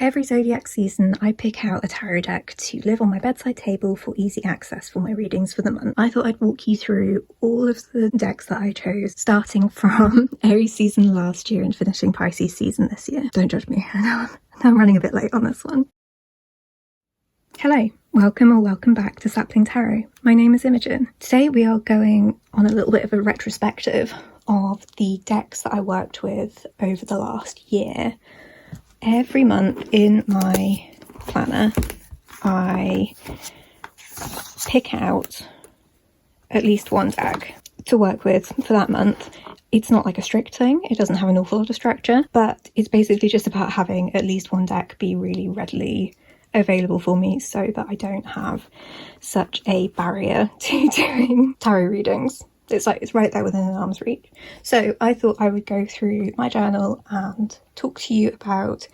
Every zodiac season, I pick out a tarot deck to live on my bedside table for easy access for my readings for the month. I thought I'd walk you through all of the decks that I chose, starting from Aries season last year and finishing Pisces season this year. Don't judge me, I know I'm running a bit late on this one. Hello, welcome or welcome back to Sapling Tarot. My name is Imogen. Today we are going on a little bit of a retrospective of the decks that I worked with over the last year. Every month in my planner, I pick out at least one deck to work with for that month. It's not like a strict thing, it doesn't have an awful lot of structure, but it's basically just about having at least one deck be really readily available for me so that I don't have such a barrier to doing tarot readings. It's right there within an arm's reach. So I thought I would go through my journal and talk to you about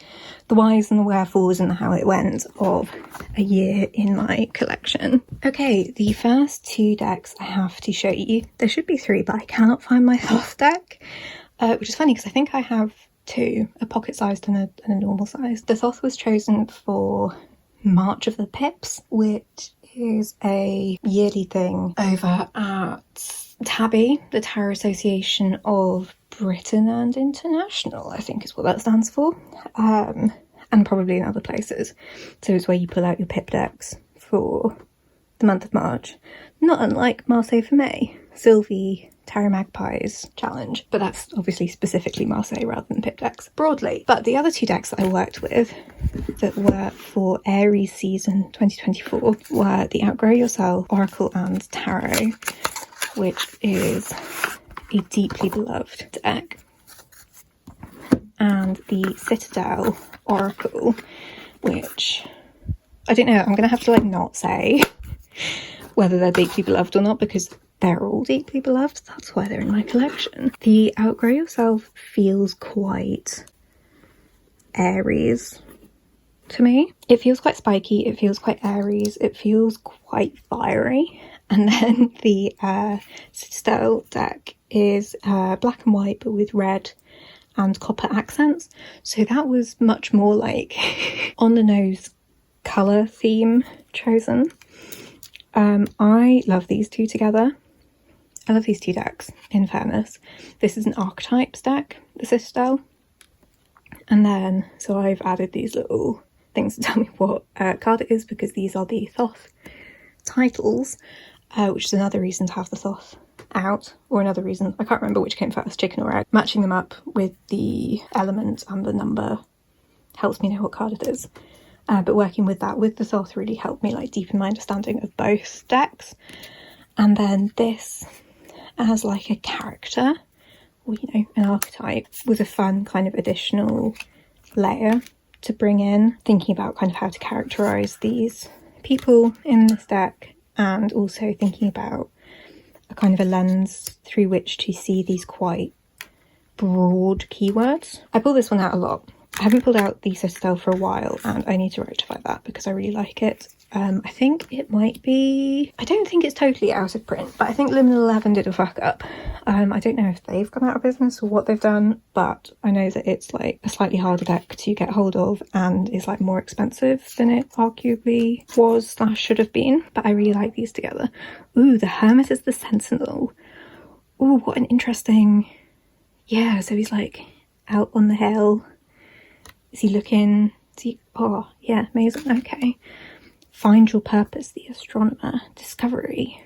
the whys and the wherefores and the how it went of a year in my collection. Okay, the first two decks I have to show you. There should be three, but I cannot find my Thoth deck, which is funny because I think I have two, a pocket-sized and a normal size. The Thoth was chosen for March of the Pips, which is a yearly thing over at Tabby, the Tarot Association of Britain and International, I think is what that stands for, and probably in other places. So it's where you pull out your pip decks for the month of March, not unlike Marseille for May, Sylvie Tarot Magpies challenge, but that's obviously specifically Marseille rather than pip decks broadly. But the other two decks that I worked with that were for Aries season 2024 were the Outgrow Yourself Oracle and Tarot, which is a deeply beloved deck, and the Citadel Oracle, which I don't know, I'm gonna have to not say whether they're deeply beloved or not because they're all deeply beloved, that's why they're in my collection. The Outgrow Yourself feels quite Aries to me. It feels quite spiky, it feels quite Aries, it feels quite fiery. And then the Citadel deck is black and white but with red and copper accents. So that was much more like on the nose colour theme chosen. I love these two together. I love these two decks, in fairness. This is an archetypes deck, the Citadel. And then, so I've added these little things to tell me what card it is because these are the Thoth titles. Which is another reason to have the Thoth out, or another reason, I can't remember which came first, chicken or egg. Matching them up with the element and the number helps me know what card it is. But working with that with the Thoth really helped me deepen my understanding of both decks. And then this as a character, or an archetype, was a fun kind of additional layer to bring in, thinking about kind of how to characterise these people in this deck, and also thinking about a kind of a lens through which to see these quite broad keywords. I pull this one out a lot. I haven't pulled out the Citadel for a while and I need to rectify that because I really like it. I think it might be, I don't think it's totally out of print, but I think Liminal 11 did a fuck up. I don't know if they've gone out of business or what they've done, but I know that it's a slightly harder deck to get hold of and is more expensive than it arguably was / should have been, but I really like these together. Ooh, the Hermit is the Sentinel. Ooh, what an interesting, yeah, so he's out on the hill. Is he looking, oh yeah, amazing, okay. Find your purpose, the astronomer. Discovery.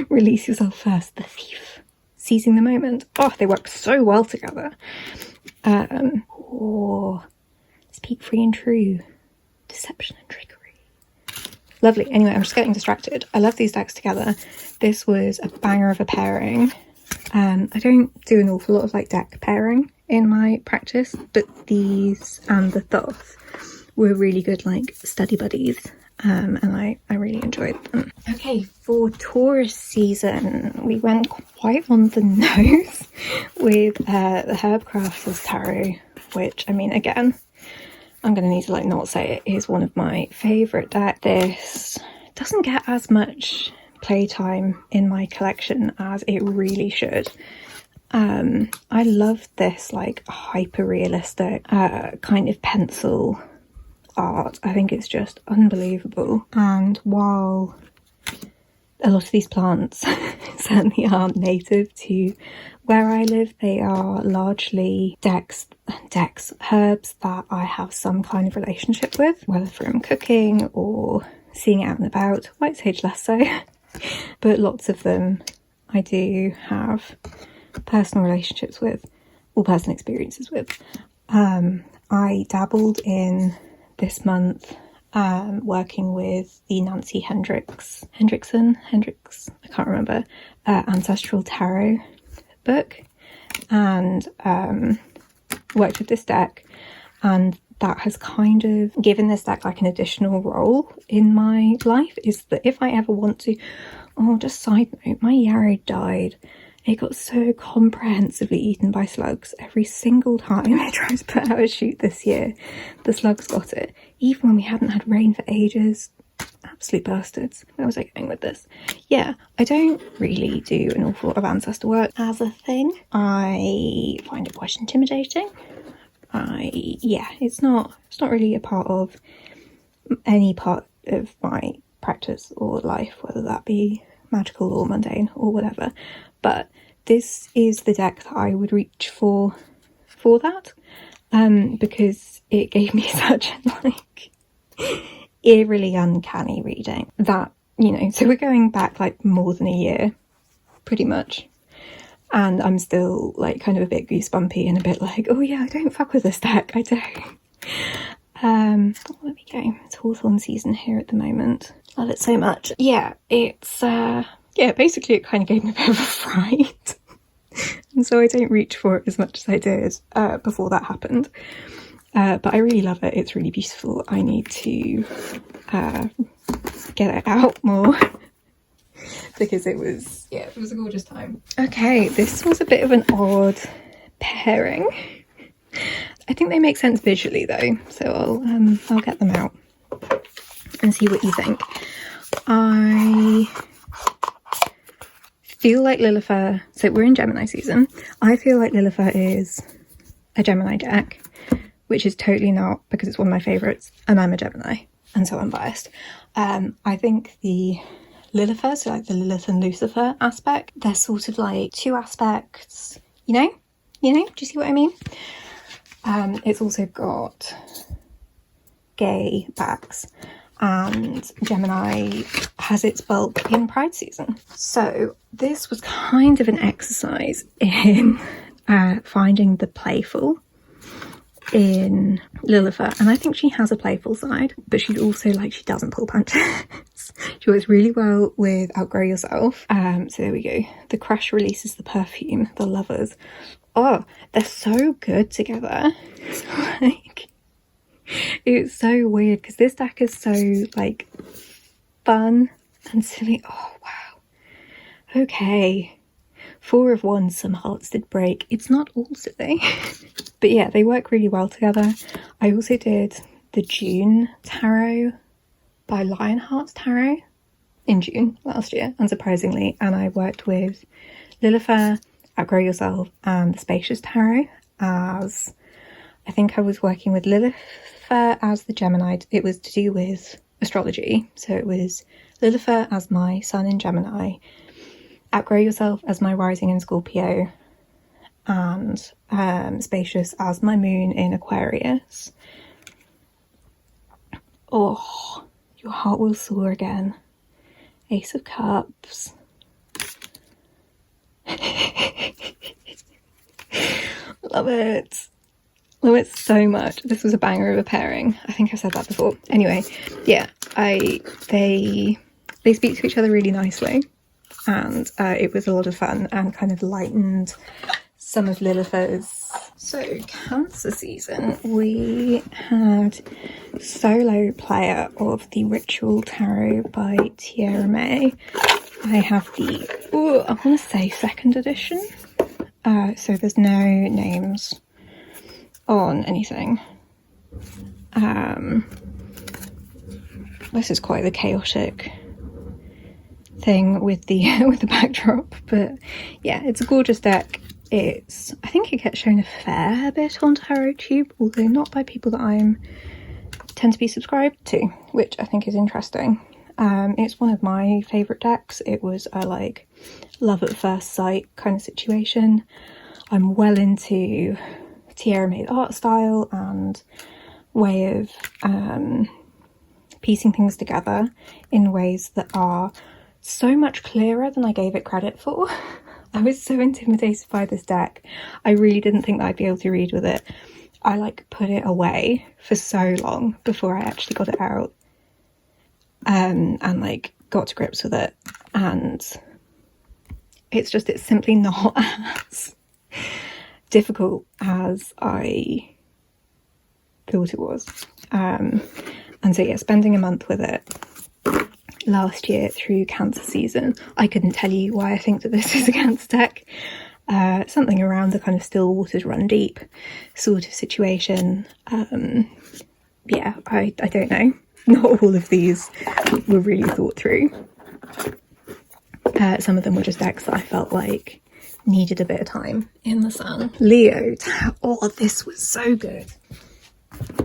Release yourself first, the thief. Seizing the moment. Oh, they work so well together. Speak free and true. Deception and trickery. Lovely. Anyway, I'm just getting distracted. I love these decks together. This was a banger of a pairing. I don't do an awful lot of deck pairing in my practice, but these and the Thoth were really good study buddies, and I really enjoyed them. Okay, for Taurus season we went quite on the nose with the Herbcrafters Tarot, which again I'm gonna need to not say it is one of my favourite decks. This doesn't get as much playtime in my collection as it really should. I love this like hyper realistic kind of pencil art. I think it's just unbelievable. And while a lot of these plants certainly aren't native to where I live, they are largely decks, herbs that I have some kind of relationship with, whether from cooking or seeing out and about. White sage less so, but lots of them I do have personal relationships with, or personal experiences with. I dabbled in this month working with the Nancy Hendrickson, I can't remember, Ancestral Tarot book, and worked with this deck, and that has kind of given this deck like an additional role in my life, is that if I ever want to, oh, just side note, my yarrow died. It got so comprehensively eaten by slugs. Every single time I tried to put out a shoot this year, the slugs got it. Even when we hadn't had rain for ages. Absolute bastards. Where was I going with this? Yeah, I don't really do an awful lot of ancestor work as a thing. I find it quite intimidating. It's not really a part of any part of my practice or life, whether that be magical or mundane or whatever. But this is the deck that I would reach for that, because it gave me such like eerily uncanny reading that, you know, so we're going back like more than a year pretty much, and I'm still like kind of a bit goosebumpy and a bit like, oh yeah, I don't fuck with this deck, I don't. There we go, it's Hawthorn season here at the moment. Love it so much. Yeah, it's basically it kind of gave me a bit of a fright. And so I don't reach for it as much as I did before that happened. But I really love it. It's really beautiful. I need to get it out more because it was a gorgeous time. Okay, this was a bit of an odd pairing. I think they make sense visually though, so I'll get them out and see what you think. I feel like Lillifer, so we're in Gemini season, I feel like Lillifer is a Gemini deck, which is totally not, because it's one of my favourites and I'm a Gemini and so I'm biased. I think the Lillifer, so like the Lilith and Lucifer aspect, they're sort of like two aspects, you know, do you see what I mean? It's also got gay backs, and Gemini has its bulk in Pride season. So this was kind of an exercise in finding the playful in Lillifer, and I think she has a playful side, but she's also like, she doesn't pull punches. She works really well with Outgrow Yourself. So there we go. The crush releases the perfume, the lovers. Oh, they're so good together. Like, it's so weird because this deck is so like fun and silly. Oh wow. Okay. 4 of Wands, some hearts did break. It's not all silly. But yeah, they work really well together. I also did the June tarot by Lionheart's Tarot in June last year, unsurprisingly, and I worked with Lillifer, Outgrow Yourself, and the Spacious Tarot, as I think I was working with Lillifer as the Gemini. It was to do with astrology, so it was Lillifer as my sun in Gemini, Outgrow Yourself as my rising in Scorpio, and Spacious as my moon in Aquarius. Oh, your heart will soar again. Ace of Cups. Love it. Love it so much. This was a banger of a pairing. I think I've said that before. Anyway, yeah, they speak to each other really nicely, and it was a lot of fun and kind of lightened some of Lillifer's. So Cancer season, we had solo player of the Ritual Tarot by Tierra May. I have the, I want to say 2nd edition. So there's no names on anything. This is quite the chaotic thing with the with the backdrop, but yeah, it's a gorgeous deck. I think it gets shown a fair bit on TarotTube, although not by people that I tend to be subscribed to, which I think is interesting. It's one of my favourite decks. It was a like love at first sight kind of situation. I'm well into Tierra made art style and way of piecing things together in ways that are so much clearer than I gave it credit for. I was so intimidated by this deck. I really didn't think that I'd be able to read with it. I like put it away for so long before I actually got it out and like got to grips with it, and it's simply not as difficult as I thought it was. And so yeah, spending a month with it last year through Cancer season, I couldn't tell you why I think that this is a Cancer deck. Something around the kind of still waters run deep sort of situation. Yeah, I don't know. Not all of these were really thought through. Some of them were just decks that I felt like needed a bit of time in the sun. Leo. Oh, this was so good.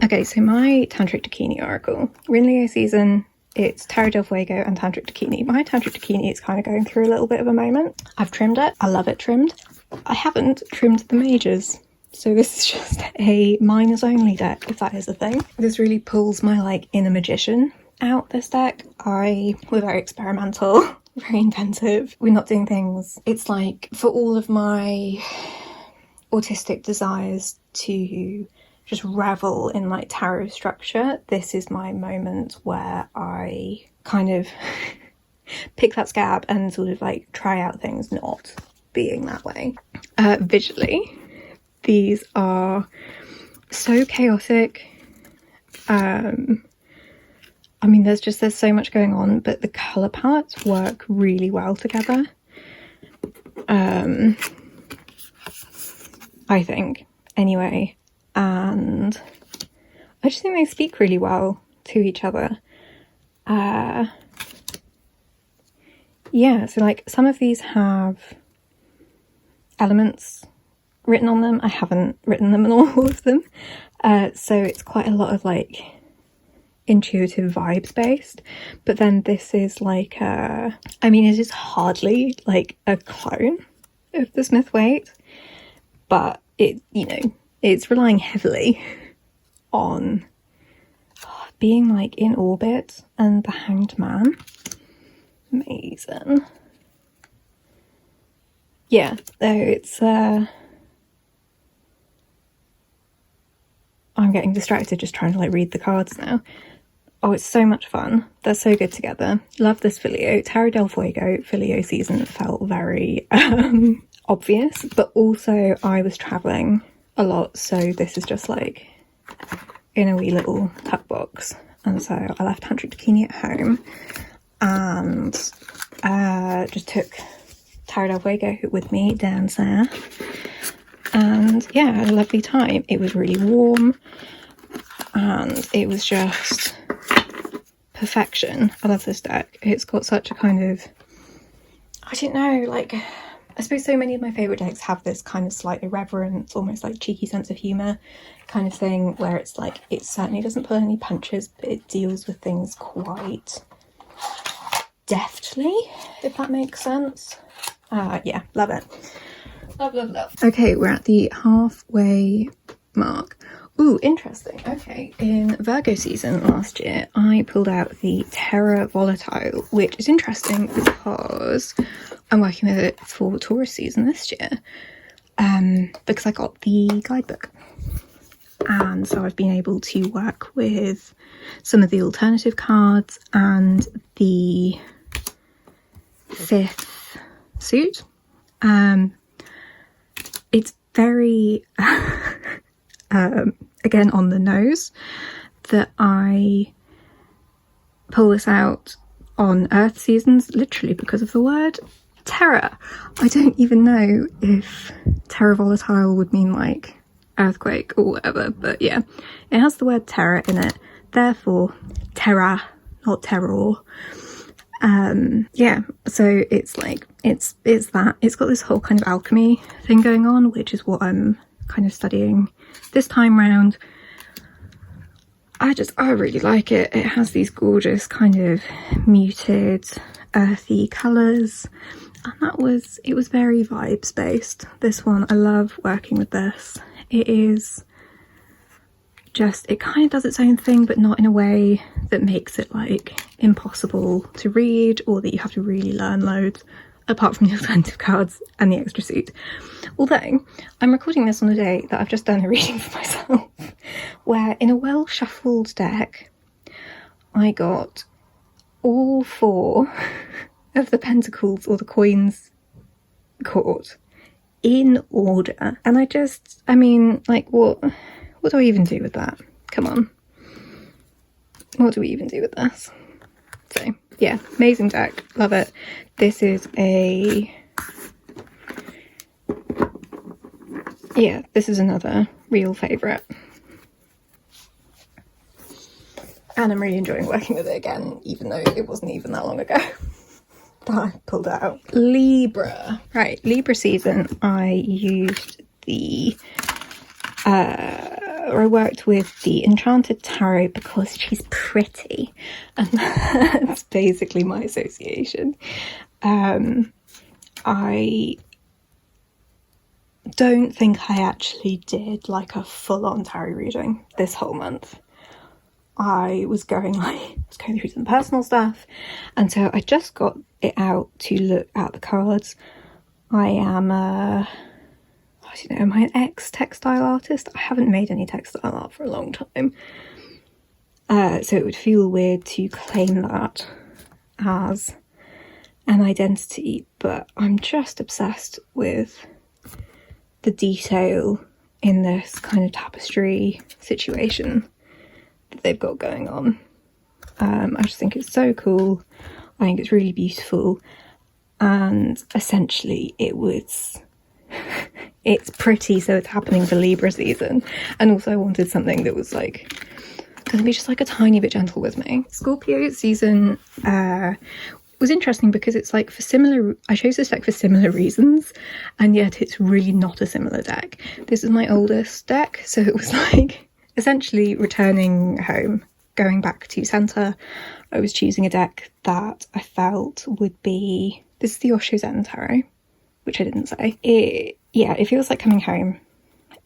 Okay, so my Tantric Dakini Oracle. We're in Leo season. It's Tarot del Fuego and Tantric Dakini. My Tantric Dakini is kind of going through a little bit of a moment. I've trimmed it. I love it trimmed. I haven't trimmed the majors. So this is just a minors only deck, if that is a thing. This really pulls my like inner magician out, this deck. We're very experimental, very inventive. We're not doing things. It's like for all of my autistic desires to just revel in like tarot structure, this is my moment where I kind of pick that scab and sort of like try out things not being that way. Visually, these are so chaotic. I mean, there's so much going on, but the colour palettes work really well together. I think, anyway. And I just think they speak really well to each other. Yeah, so like some of these have elements written on them. I haven't written them on all of them. So it's quite a lot of like intuitive vibes based. But then this is like, I mean, it is hardly like a clone of the Smith-Waite, but it, you know, it's relying heavily on being like in orbit and the Hanged Man. Amazing. Yeah, though it's I'm getting distracted just trying to like read the cards now. Oh, it's so much fun. They're so good together. Love this for Leo. Tarot del Fuego for Leo season felt very obvious, but also I was travelling a lot, so this is just like in a wee little tuck box, and so I left Tantric Dakini at home and just took Tarot del Fuego with me down there, and yeah, I had a lovely time. It was really warm and it was just perfection. I love this deck. It's got such a kind of, I don't know, like, I suppose so many of my favourite decks have this kind of slight irreverence, almost like cheeky sense of humour kind of thing, where it's like, it certainly doesn't pull any punches, but it deals with things quite deftly, if that makes sense. Yeah, love it. Love, love, love. Okay, we're at the halfway mark. Ooh, interesting. Okay, in Virgo season last year, I pulled out the Terra Volatile, which is interesting because I'm working with it for Taurus season this year, because I got the guidebook. And so I've been able to work with some of the alternative cards and the 5th suit. It's very again on the nose that I pull this out on Earth seasons, literally because of the word terror. I don't even know if terror volatile would mean like earthquake or whatever, but yeah, it has the word terror in it, therefore terror, not terror. Yeah, so it's like it's that it's got this whole kind of alchemy thing going on, which is what I'm kind of studying this time round. I really like it. It has these gorgeous kind of muted earthy colours, and it was very vibes based. This one, I love working with this. It is just, it kind of does its own thing, but not in a way that makes it like impossible to read or that you have to really learn loads, apart from the alternative cards and the extra suit. Although I'm recording this on a day that I've just done a reading for myself where in a well shuffled deck I got all 4 of the pentacles or the coins caught in order, and I mean, like, what do I even do with that? Come on, what do we even do with this? So yeah, amazing deck, love it. This is another real favourite, and I'm really enjoying working with it again, even though it wasn't even that long ago that I pulled it out. Libra. Right, Libra season, I used I worked with the Enchanted Tarot because she's pretty, and that's basically my association. I don't think I actually did like a full-on tarot reading this whole month. I was going through some personal stuff, and so I just got it out to look at the cards. I am am I an ex-textile artist? I haven't made any textile art for a long time, so it would feel weird to claim that as an identity, but I'm just obsessed with the detail in this kind of tapestry situation that they've got going on. I just think it's so cool. I think it's really beautiful, and essentially it's pretty, so it's happening for Libra season, and also I wanted something that was like gonna be just like a tiny bit gentle with me. Scorpio season was interesting because it's like I chose this deck for similar reasons, and yet it's really not a similar deck. This is my oldest deck, so it was like essentially returning home, going back to centre. I was choosing a deck that I felt would be, this is the Osho Zen Tarot, which I didn't say. It feels like coming home.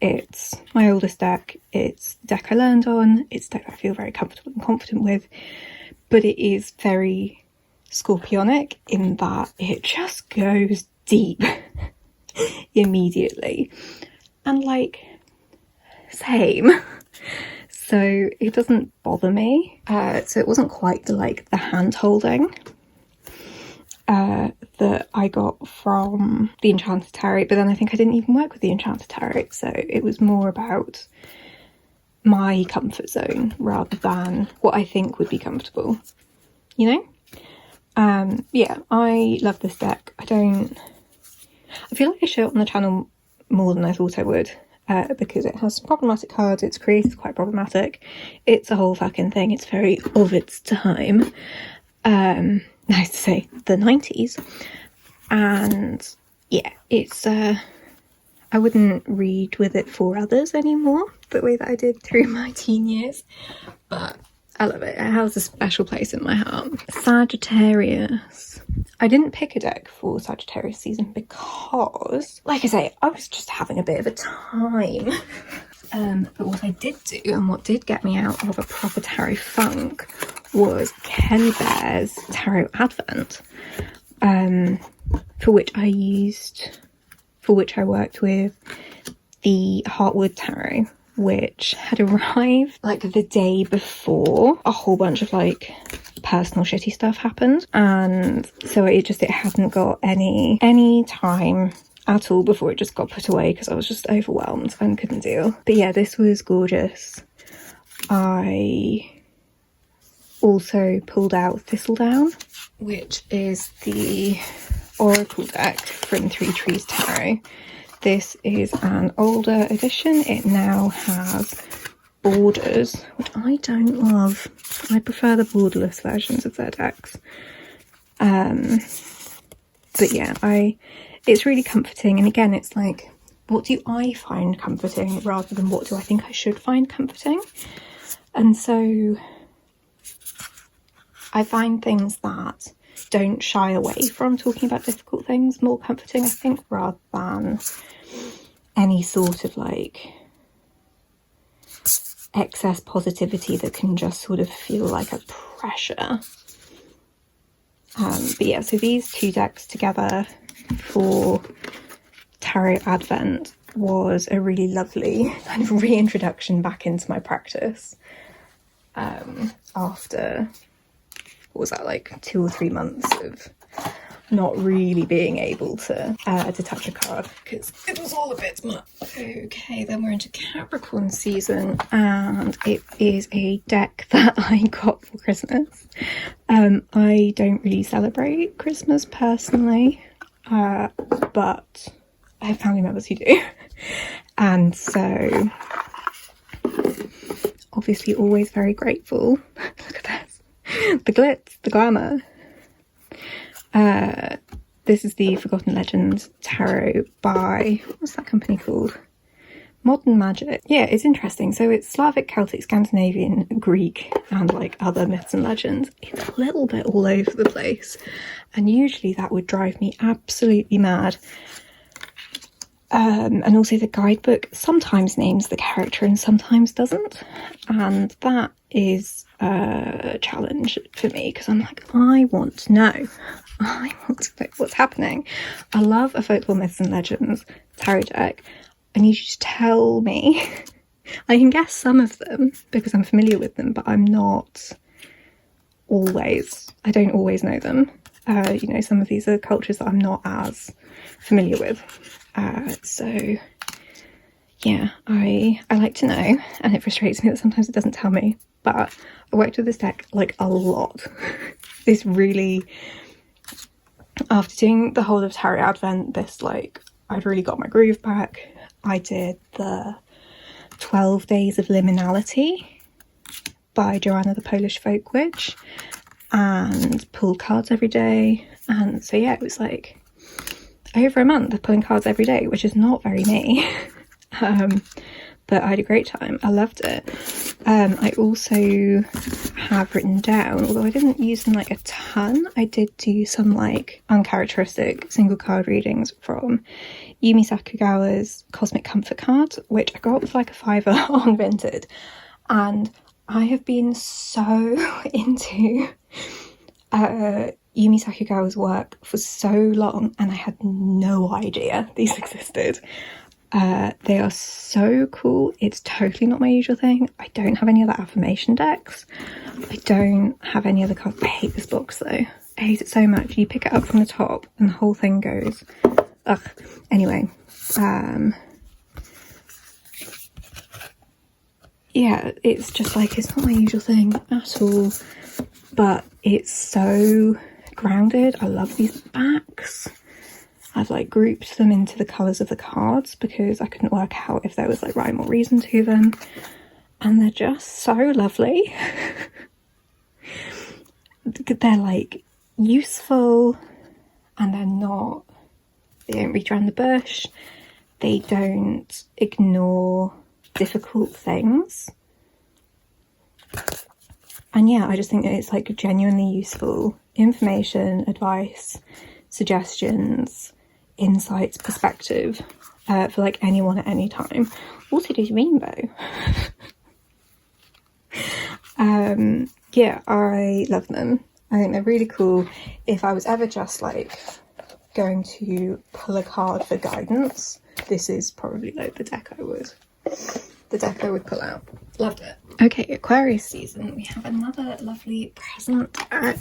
It's my oldest deck, it's the deck I learned on, it's a deck I feel very comfortable and confident with, but it is very Scorpionic in that it just goes deep immediately, and like, same. So it doesn't bother me. So it wasn't quite the hand holding that I got from the Enchanted Tarot, but then I think I didn't even work with the Enchanted Tarot, so it was more about my comfort zone rather than what I think would be comfortable, you know? Yeah, I love this deck. I feel like I show it on the channel more than I thought I would, because it has some problematic cards, it's created quite problematic, it's a whole fucking thing, it's very of its time, nice to say, the 90s, and yeah, it's, I wouldn't read with it for others anymore, the way that I did through my teen years, but I love it. It has a special place in my heart. Sagittarius. I didn't pick a deck for Sagittarius season because, like I say, I was just having a bit of a time. But what I did do, and what did get me out of a proper tarot funk, was Ken Bear's Tarot Advent, for which I worked with the Heartwood Tarot, which had arrived like the day before a whole bunch of like personal shitty stuff happened, and so it hadn't got any time at all before it just got put away because I was just overwhelmed and couldn't deal. But yeah, this was gorgeous. I also pulled out Thistledown, which is the Oracle deck from Three Trees Tarot. This is an older edition. It now has borders, which I don't love. I prefer the borderless versions of their decks. But yeah, it's really comforting. And again, it's like, what do I find comforting rather than what do I think I should find comforting? And so I find things that don't shy away from talking about difficult things more comforting, I think, rather than any sort of like excess positivity that can just sort of feel like a pressure. But yeah, so these two decks together for Tarot Advent was a really lovely kind of reintroduction back into my practice after, what was that, like 2 or 3 months of not really being able to touch a card because it was all a bit much. Okay, then we're into Capricorn season, and it is a deck that I got for Christmas. I don't really celebrate Christmas personally, but I have family members who do, and so obviously always very grateful. Look at this, the glitz, the glamour. This is the Forgotten Legends Tarot by, what's that company called? Modern Magic. Yeah, it's interesting. So it's Slavic, Celtic, Scandinavian, Greek, and like other myths and legends. It's a little bit all over the place. And usually that would drive me absolutely mad. And also the guidebook sometimes names the character and sometimes doesn't. And that is a challenge for me because I'm like, I want to know. I want to know what's happening. I love a folklore, myths and legends tarot deck. I need you to tell me. I can guess some of them because I'm familiar with them, but I'm not always. I don't always know them. You know, some of these are cultures that I'm not as familiar with. So yeah, I like to know, and it frustrates me that sometimes it doesn't tell me, but I worked with this deck like a lot. This really, after doing the whole of Tarot Advent, this like, I'd really got my groove back. I did the 12 Days of Liminality by Joanna the Polish Folk Witch and pulled cards every day. And so yeah, it was like over a month of pulling cards every day, which is not very me. But I had a great time. I loved it. I also have written down, although I didn't use them like a ton, I did do some like uncharacteristic single card readings from Yumi Sakugawa's Cosmic Comfort cards, which I got for like a £5 on Vinted. And I have been so into Yumi Sakugawa's work for so long, and I had no idea these existed. They are so cool. It's totally not my usual thing. I don't have any other affirmation decks. I don't have any other cards. I hate this box though. I hate it so much. You pick it up from the top and the whole thing goes, ugh. Anyway, yeah, it's just like, it's not my usual thing at all, but it's so grounded. I love these backs. I've like grouped them into the colours of the cards because I couldn't work out if there was like rhyme or reason to them, and they're just so lovely. They're like useful, and they don't beat around the bush, they don't ignore difficult things, and yeah, I just think that it's like genuinely useful information, advice, suggestions, insights, perspective for like anyone at any time. Also there's rainbow. Yeah, I love them. I think they're really cool. If I was ever just like going to pull a card for guidance, this is probably like the deck I would pull out. Loved it. Okay, Aquarius season, we have another lovely present deck,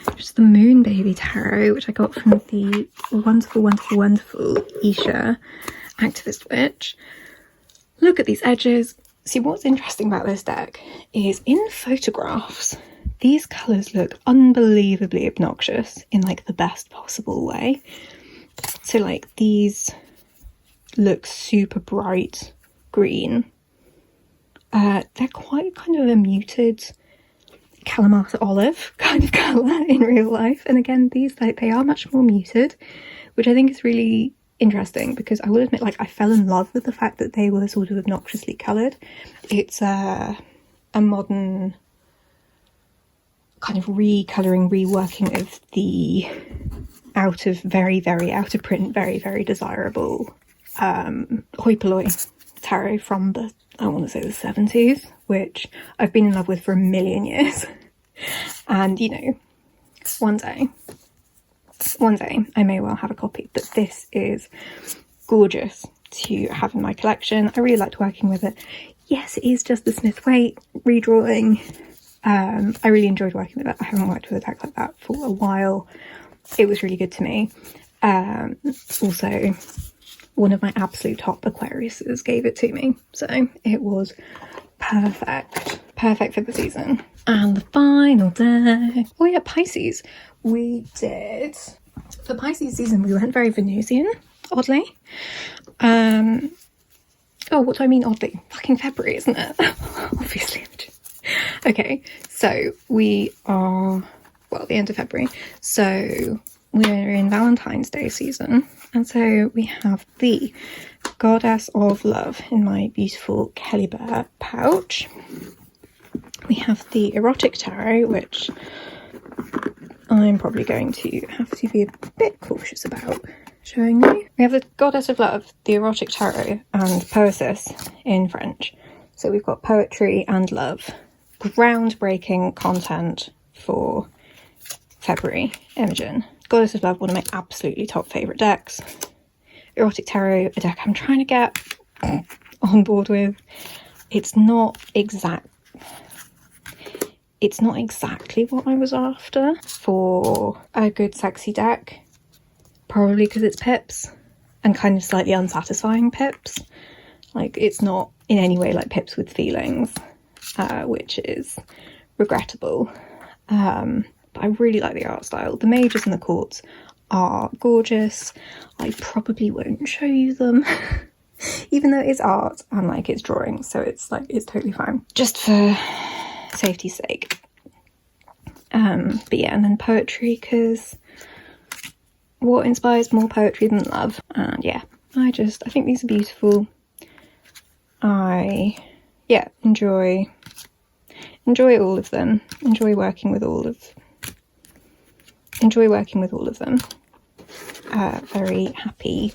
which is the Moon Baby Tarot, which I got from the wonderful Isha Activist Witch. Look at these edges. See, what's interesting about this deck is in photographs, these colours look unbelievably obnoxious in like the best possible way. So like these look super bright green. They're quite kind of a muted Kalamata olive kind of colour in real life. And again, these, like, they are much more muted, which I think is really interesting, because I will admit, like, I fell in love with the fact that they were sort of obnoxiously coloured. It's a modern kind of recolouring, reworking of the out of print, very, very desirable hoi polloi tarot from the, I want to say, the 70s, which I've been in love with for a million years. And, you know, one day I may well have a copy, but this is gorgeous to have in my collection. I really liked working with it. Yes, it is just the Smith Waite redrawing. I really enjoyed working with it. I haven't worked with a deck like that for a while. It was really good to me. Also, one of my absolute top Aquariuses gave it to me, so it was perfect for the season. And the final deck, oh yeah, Pisces. We did, for Pisces season, we went very Venusian, oddly. Oh, what do I mean oddly? Fucking February, isn't it? Obviously. Okay, so we are, well, the end of February, so we're in Valentine's Day season, and so we have the Goddess of Love in my beautiful Kelly Bear pouch. We have the Erotic Tarot, which I'm probably going to have to be a bit cautious about showing you. We have the Goddess of Love, the Erotic Tarot, and Poesis in French. So we've got poetry and love. Groundbreaking content for February, Imogen. Goddess of Love, one of my absolutely top favourite decks. Erotic Tarot, a deck I'm trying to get on board with. It's not exactly what I was after for a good sexy deck. Probably because it's pips, and kind of slightly unsatisfying pips. Like, it's not in any way like pips with feelings, which is regrettable. But I really like the art style. The mages and the courts are gorgeous. I probably won't show you them, even though it's art and like it's drawings, so it's like, it's totally fine, just for safety's sake. But yeah, and then poetry, because what inspires more poetry than love? And yeah, I think these are beautiful. I enjoy all of them. Enjoy working with all of them. Very happy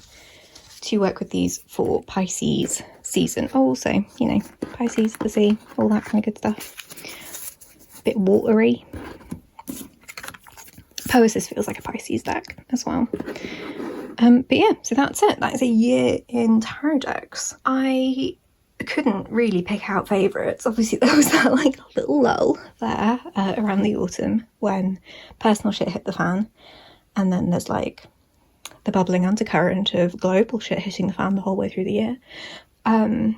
to work with these for Pisces season. Oh, also, you know, Pisces, the sea, all that kind of good stuff. A bit watery. Poesis feels like a Pisces deck as well. But yeah, so that's it. That is a year in tarot decks. I couldn't really pick out favourites. Obviously there was that like little lull there around the autumn when personal shit hit the fan, and then there's like the bubbling undercurrent of global shit hitting the fan the whole way through the year. But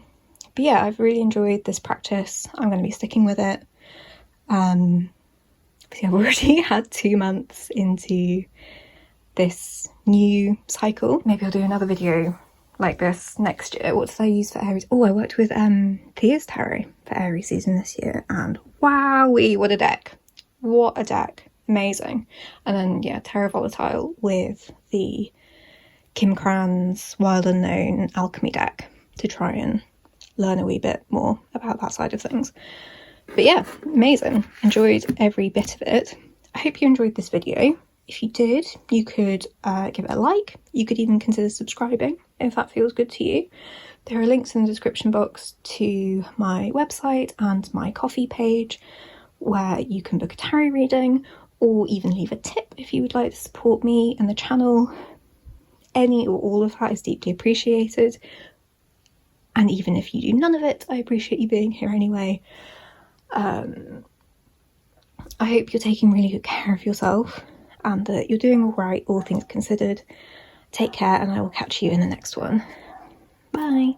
yeah, I've really enjoyed this practice. I'm going to be sticking with it. Obviously I've already had 2 months into this new cycle. Maybe I'll do another video like this next year. What did I use for Aries? Oh, I worked with Thea's Tarot for Aries season this year, and wowee, what a deck. What a deck. Amazing. And then yeah, Tarot Volatile with the Kim Cran's Wild Unknown Alchemy deck to try and learn a wee bit more about that side of things. But yeah, amazing. Enjoyed every bit of it. I hope you enjoyed this video. If you did, you could give it a like. You could even consider subscribing if that feels good to you. There are links in the description box to my website and my Ko-fi page, where you can book a tarot reading or even leave a tip if you would like to support me and the channel. Any or all of that is deeply appreciated. And even if you do none of it, I appreciate you being here anyway. I hope you're taking really good care of yourself and that you're doing all right, all things considered. Take care, and I will catch you in the next one. Bye.